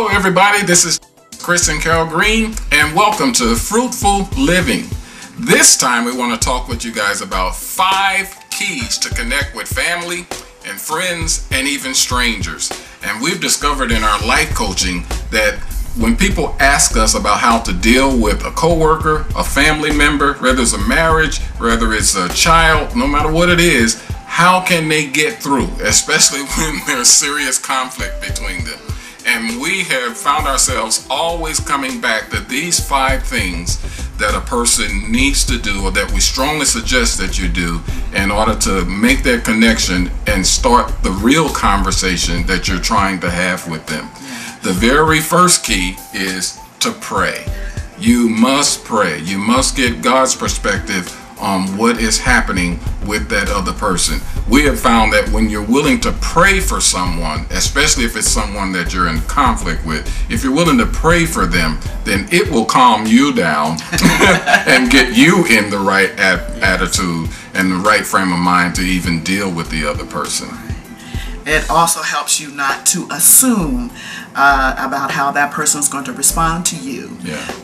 Hello everybody, this is Chris and Carol Green, and welcome to Fruitful Living. This time we want to talk with you guys about 5 keys to connect with family and friends and even strangers. And we've discovered in our life coaching that when people ask us about how to deal with a coworker, a family member, whether it's a marriage, whether it's a child, no matter what it is, how can they get through, especially when there's serious conflict between them? And we have found ourselves always coming back to these 5 things that a person needs to do, or that we strongly suggest that you do, in order to make that connection and start the real conversation that you're trying to have with them. The very first key is to pray. You must pray. You must get God's perspective on what is happening with that other person. We have found that when you're willing to pray for someone, especially if it's someone that you're in conflict with, if you're willing to pray for them, then it will calm you down and get you in the right attitude and the right frame of mind to even deal with the other person. It also helps you not to assume about how that person's going to respond to you,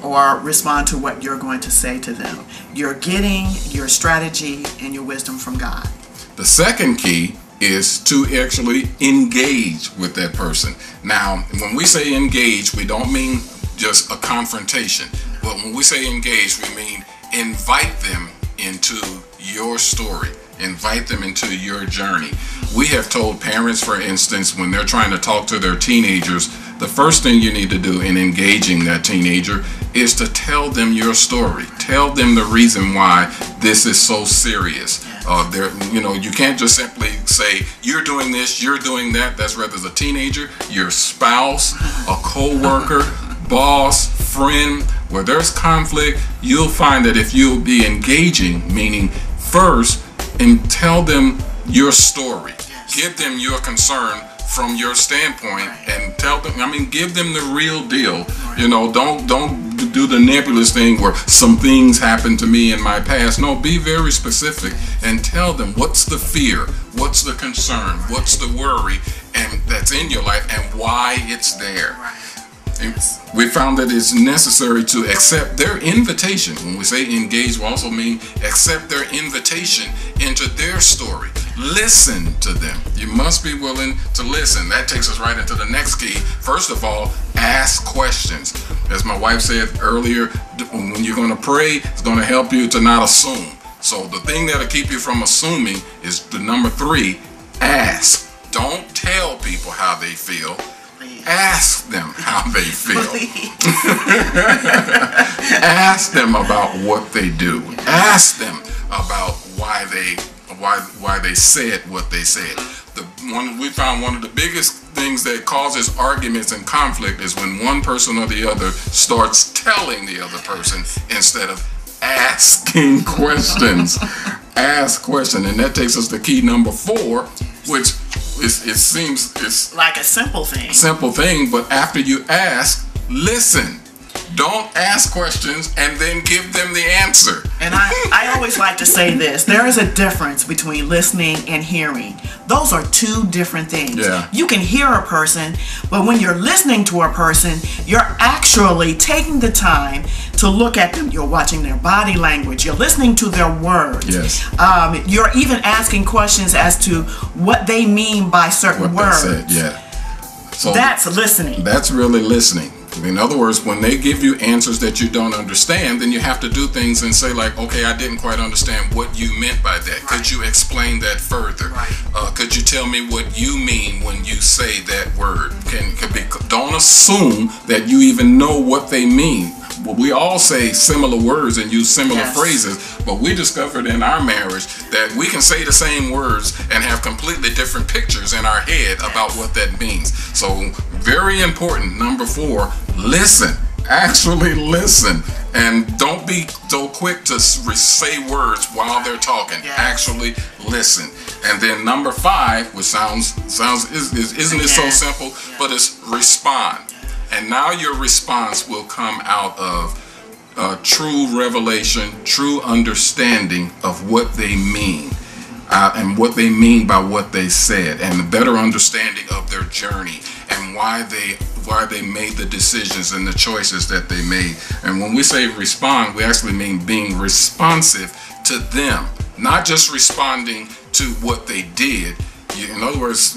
or respond to what you're going to say to them. You're getting your strategy and your wisdom from God. The second key is to actually engage with that person. Now, when we say engage, we don't mean just a confrontation. But when we say engage, we mean invite them into your story. Invite them into your journey. We have told parents, for instance, when they're trying to talk to their teenagers, the first thing you need to do in engaging that teenager is to tell them your story. Tell them the reason why this is so serious. You can't just simply say, you're doing this, you're doing that. That's whether it's a teenager, your spouse, a co-worker, boss, friend. Where there's conflict, you'll find that if you'll be engaging, meaning first, and tell them your story. Give them your concern from your standpoint, and tell them, give them the real deal. Don't do the nebulous thing where some things happened to me in my past. No, be very specific and tell them what's the fear, what's the concern, what's the worry, and that's in your life, and why it's there. We found that it's necessary to accept their invitation. When we say engage, we also mean accept their invitation into their story. Listen to them. You must be willing to listen. That takes us right into the next key. First of all, ask questions. As my wife said earlier, when you're going to pray, it's going to help you to not assume. So the thing that'll keep you from assuming is the number 3, ask. Don't tell people how they feel. Ask them how they feel. Ask them about what they do. Ask them about why they said what they said. We found one of the biggest things that causes arguments and conflict is when one person or the other starts telling the other person instead of asking questions. Ask questions, and that takes us to key number 4, which it seems it's like a simple thing, but after you ask, listen. Don't ask questions and then give them the answer. And I always like to say this. There is a difference between listening and hearing. Those are 2 different things. You can hear a person, but when you're listening to a person, you're actually taking the time to look at them. You're watching their body language. You're listening to their words. You're even asking questions as to what they mean by certain words. So that's listening. That's really listening. In other words, when they give you answers that you don't understand, then you have to do things and say like, okay, I didn't quite understand what you meant by that. Could you explain that further? Could you tell me what you mean when you say that word? Don't assume that you even know what they mean. Well, we all say similar words and use similar phrases, but we discovered in our marriage that we can say the same words and have completely different pictures in our head about what that means. So very important, number 4, listen. Actually listen, and don't be so quick to say words while they're talking. Actually listen. And then number 5, which isn't it so simple, but it's respond. And now your response will come out of true revelation, true understanding of what they mean. And what they mean by what they said, and a better understanding of their journey and why why they made the decisions and the choices that they made. And when we say respond, we actually mean being responsive to them, not just responding to what they did. In other words,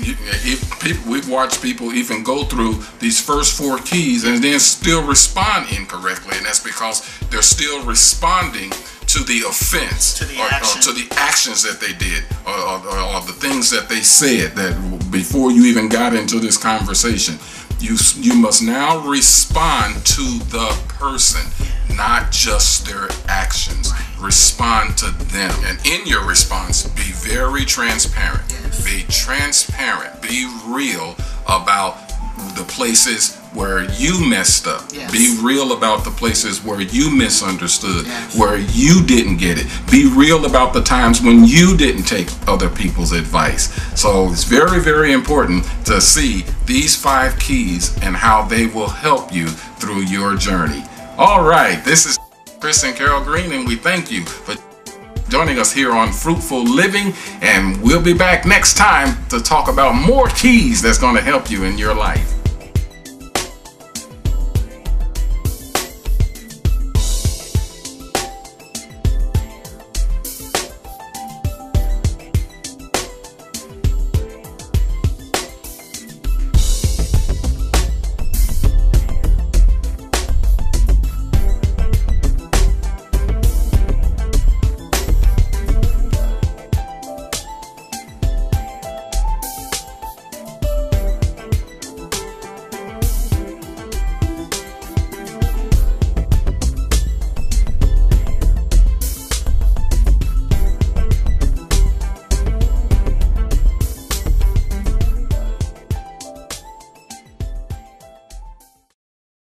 we've watched people even go through these first 4 keys and then still respond incorrectly, and that's because they're still responding to the offense, to the actions that they did, or the things that they said that before you even got into this conversation. You must now respond to the person, not just their actions. Respond to them. And in your response, be very transparent. Be transparent. Be real about the places where you messed up. Be real about the places where you misunderstood, where you didn't get it. Be real about the times when you didn't take other people's advice. So it's very, very important to see these 5 keys and how they will help you through your journey. All right, this is Chris and Carol Green, and we thank you for joining us here on Fruitful Living, and we'll be back next time to talk about more keys that's going to help you in your life.